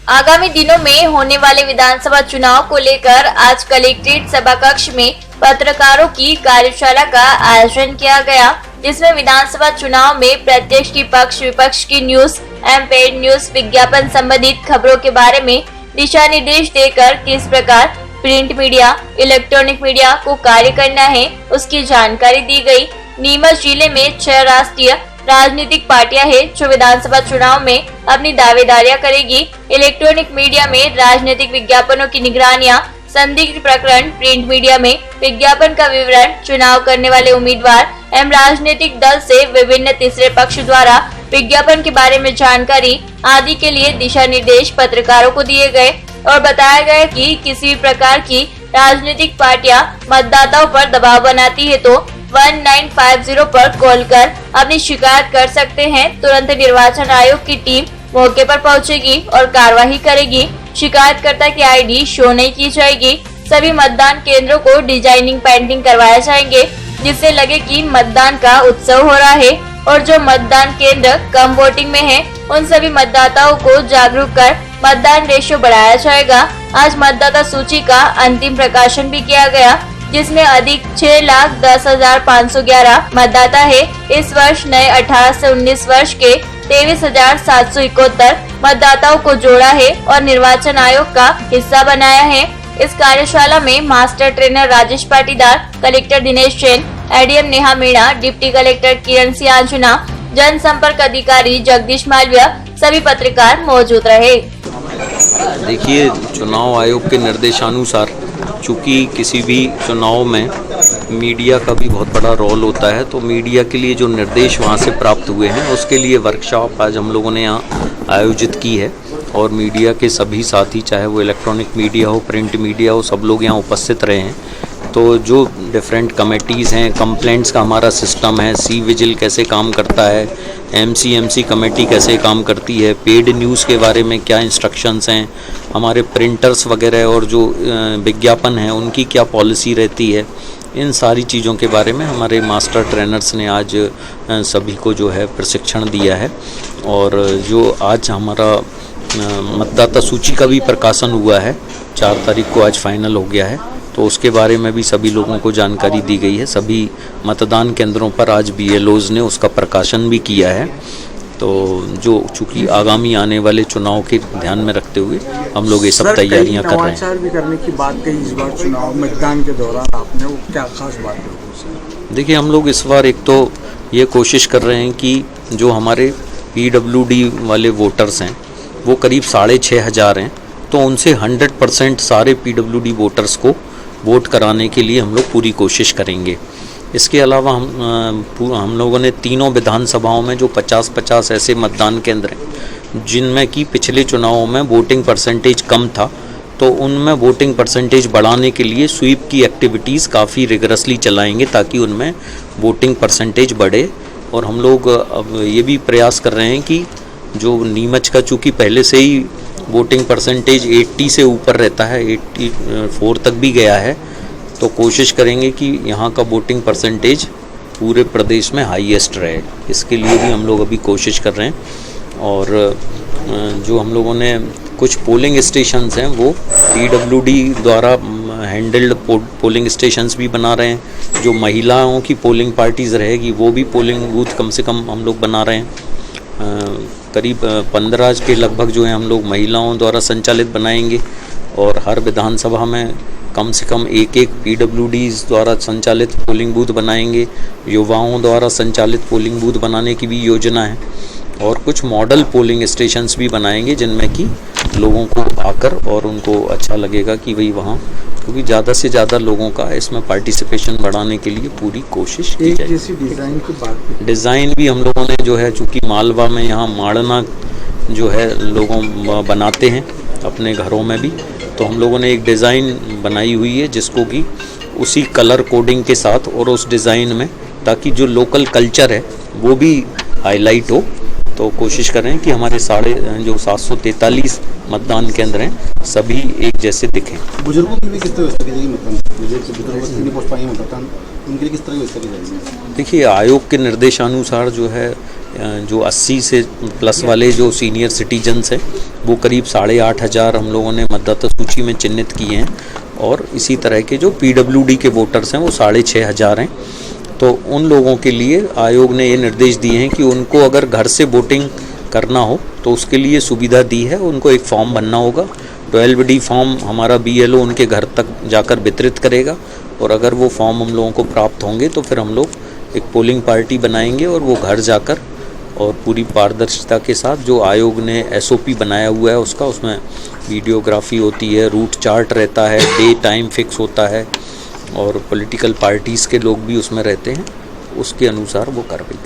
आगामी दिनों में होने वाले विधानसभा चुनाव को लेकर आज कलेक्ट्रेट सभा कक्ष में पत्रकारों की कार्यशाला का आयोजन किया गया, जिसमें विधानसभा चुनाव में प्रत्यक्ष की पक्ष विपक्ष की न्यूज एवं पेड न्यूज विज्ञापन संबंधित खबरों के बारे में दिशा निर्देश देकर किस प्रकार प्रिंट मीडिया, इलेक्ट्रॉनिक मीडिया को कार्य करना है, उसकी जानकारी दी गई। नीमच जिले में 6 राष्ट्रीय राजनीतिक पार्टियां हैं जो विधानसभा चुनाव में अपनी दावेदारियां करेगी। इलेक्ट्रॉनिक मीडिया में राजनीतिक विज्ञापनों की निगरानियां, संदिग्ध प्रकरण, प्रिंट मीडिया में विज्ञापन का विवरण, चुनाव करने वाले उम्मीदवार एवं राजनीतिक दल से विभिन्न तीसरे पक्ष द्वारा विज्ञापन के बारे में जानकारी आदि के लिए दिशा निर्देश पत्रकारों को दिए गए और बताया गया कि किसी भी प्रकार की राजनीतिक पार्टियां मतदाताओं पर दबाव बनाती है तो 1950 पर कॉल कर अपनी शिकायत कर सकते हैं। तुरंत निर्वाचन आयोग की टीम मौके पर पहुंचेगी और कार्यवाही करेगी। शिकायतकर्ता की आईडी शो नहीं की जाएगी। सभी मतदान केंद्रों को डिजाइनिंग पेंटिंग करवाए जाएंगे, जिससे लगे कि मतदान का उत्सव हो रहा है। और जो मतदान केंद्र कम वोटिंग में है, उन सभी मतदाताओं को जागरूक कर मतदान रेशियो बढ़ाया जाएगा। आज मतदाता सूची का अंतिम प्रकाशन भी किया गया, जिसमें अधिक 6,10,511 मतदाता है। इस वर्ष नए 18 से 19 वर्ष के 23,771 मतदाताओं को जोड़ा है और निर्वाचन आयोग का हिस्सा बनाया है। इस कार्यशाला में master trainer Rajesh Patidar, collector Dinesh Jain, ADM Neha Meena, deputy collector Kiran Singh, जनसंपर्क अधिकारी जगदीश मालवीय, सभी पत्रकार मौजूद रहे। देखिए, चुनाव आयोग के निर्देशानुसार चूँकि किसी भी चुनाव में मीडिया का भी बहुत बड़ा रोल होता है, तो मीडिया के लिए जो निर्देश वहाँ से प्राप्त हुए हैं उसके लिए वर्कशॉप आज हम लोगों ने यहाँ आयोजित की है। और मीडिया के सभी साथी, चाहे वो इलेक्ट्रॉनिक मीडिया हो, प्रिंट मीडिया हो, सब लोग यहाँ उपस्थित रहे हैं। तो जो डिफरेंट कमेटीज़ हैं, कंप्लेंट्स का हमारा सिस्टम है, सी विजिल कैसे काम करता है, एमसी कमेटी कैसे काम करती है, पेड न्यूज़ के बारे में क्या इंस्ट्रक्शंस हैं, हमारे प्रिंटर्स वगैरह और जो विज्ञापन हैं उनकी क्या पॉलिसी रहती है, इन सारी चीज़ों के बारे में हमारे मास्टर ट्रेनर्स ने आज सभी को जो है प्रशिक्षण दिया है। और जो आज हमारा मतदाता सूची का भी प्रकाशन हुआ है, 4 तारीख को आज फाइनल हो गया है, तो उसके बारे में भी सभी लोगों को जानकारी दी गई है। सभी मतदान केंद्रों पर आज BLOs ने उसका प्रकाशन भी किया है। तो जो चूँकि आगामी आने वाले चुनाव के ध्यान में रखते हुए हम लोग ये सब तैयारियां कर रहे हैं। भी करने की बात कही इस बार चुनाव मतदान के दौरान आपने, वो क्या खास बात है? देखिए, हम लोग इस बार एक तो ये कोशिश कर रहे हैं कि जो हमारे PWD वाले वोटर्स हैं वो करीब 6,500 हैं, तो उनसे 100% सारे PWD वोटर्स को वोट कराने के लिए हम लोग पूरी कोशिश करेंगे। इसके अलावा हम लोगों ने तीनों विधानसभाओं में जो 50-50 ऐसे मतदान केंद्र हैं जिनमें कि पिछले चुनावों में वोटिंग परसेंटेज कम था, तो उनमें वोटिंग परसेंटेज बढ़ाने के लिए स्वीप की एक्टिविटीज़ काफ़ी रिगरसली चलाएंगे ताकि उनमें वोटिंग परसेंटेज बढ़े। और हम लोग अब ये भी प्रयास कर रहे हैं कि जो नीमच का चूँकि पहले से ही वोटिंग परसेंटेज 80 से ऊपर रहता है, 84 तक भी गया है, तो कोशिश करेंगे कि यहाँ का वोटिंग परसेंटेज पूरे प्रदेश में हाईएस्ट रहे। इसके लिए भी हम लोग अभी कोशिश कर रहे हैं। और जो हम लोगों ने कुछ पोलिंग स्टेशंस हैं वो PWD द्वारा हैंडल्ड पोलिंग स्टेशंस भी बना रहे हैं। जो महिलाओं की पोलिंग पार्टीज़ रहेगी वो भी पोलिंग बूथ कम से कम हम लोग बना रहे हैं। करीब 15 के लगभग जो है हम लोग महिलाओं द्वारा संचालित बनाएंगे और हर विधानसभा में कम से कम एक PWDs द्वारा संचालित पोलिंग बूथ बनाएंगे। युवाओं द्वारा संचालित पोलिंग बूथ बनाने की भी योजना है और कुछ मॉडल पोलिंग स्टेशंस भी बनाएंगे जिनमें कि लोगों को आकर और उनको अच्छा लगेगा कि भाई वहाँ, क्योंकि ज़्यादा से ज़्यादा लोगों का इसमें पार्टिसिपेशन बढ़ाने के लिए पूरी कोशिश की जाए। डिज़ाइन की बात, डिज़ाइन भी हम लोगों ने जो है, चूँकि मालवा में यहाँ माड़ना जो है लोगों बनाते हैं अपने घरों में भी, तो हम लोगों ने एक डिज़ाइन बनाई हुई है जिसको कि उसी कलर कोडिंग के साथ और उस डिज़ाइन में, ताकि जो लोकल कल्चर है वो भी हाईलाइट हो, तो कोशिश कर रहे हैं कि हमारे जो 743 मतदान केंद्र हैं सभी एक जैसे दिखें। बुजुर्गों की भी किस तरह व्यवस्था की जाएगी? बुजुर्ग नहीं पहुँच पाएंगे मतदान, उनके लिए किस तरह की व्यवस्था की जाएगी? देखिए, आयोग के निर्देशानुसार जो है जो 80 से प्लस वाले जो सीनियर सिटीजन्स हैं वो करीब 8,500 हम लोगों ने मतदाता सूची में चिन्हित किए हैं, और इसी तरह के जो PWD के वोटर्स हैं वो 6,500 हैं। तो उन लोगों के लिए आयोग ने ये निर्देश दिए हैं कि उनको अगर घर से वोटिंग करना हो तो उसके लिए सुविधा दी है। उनको एक फॉर्म भरना होगा, 12D फॉर्म हमारा BLO उनके घर तक जाकर वितरित करेगा, और अगर वो फॉर्म हम लोगों को प्राप्त होंगे तो फिर हम लोग एक पोलिंग पार्टी बनाएंगे और वो घर जाकर और पूरी पारदर्शिता के साथ जो आयोग ने SOP बनाया हुआ है उसमें वीडियोग्राफी होती है, रूट चार्ट रहता है, डे टाइम फिक्स होता है, और पॉलिटिकल पार्टीज़ के लोग भी उसमें रहते हैं, उसके अनुसार वो कार्रवाई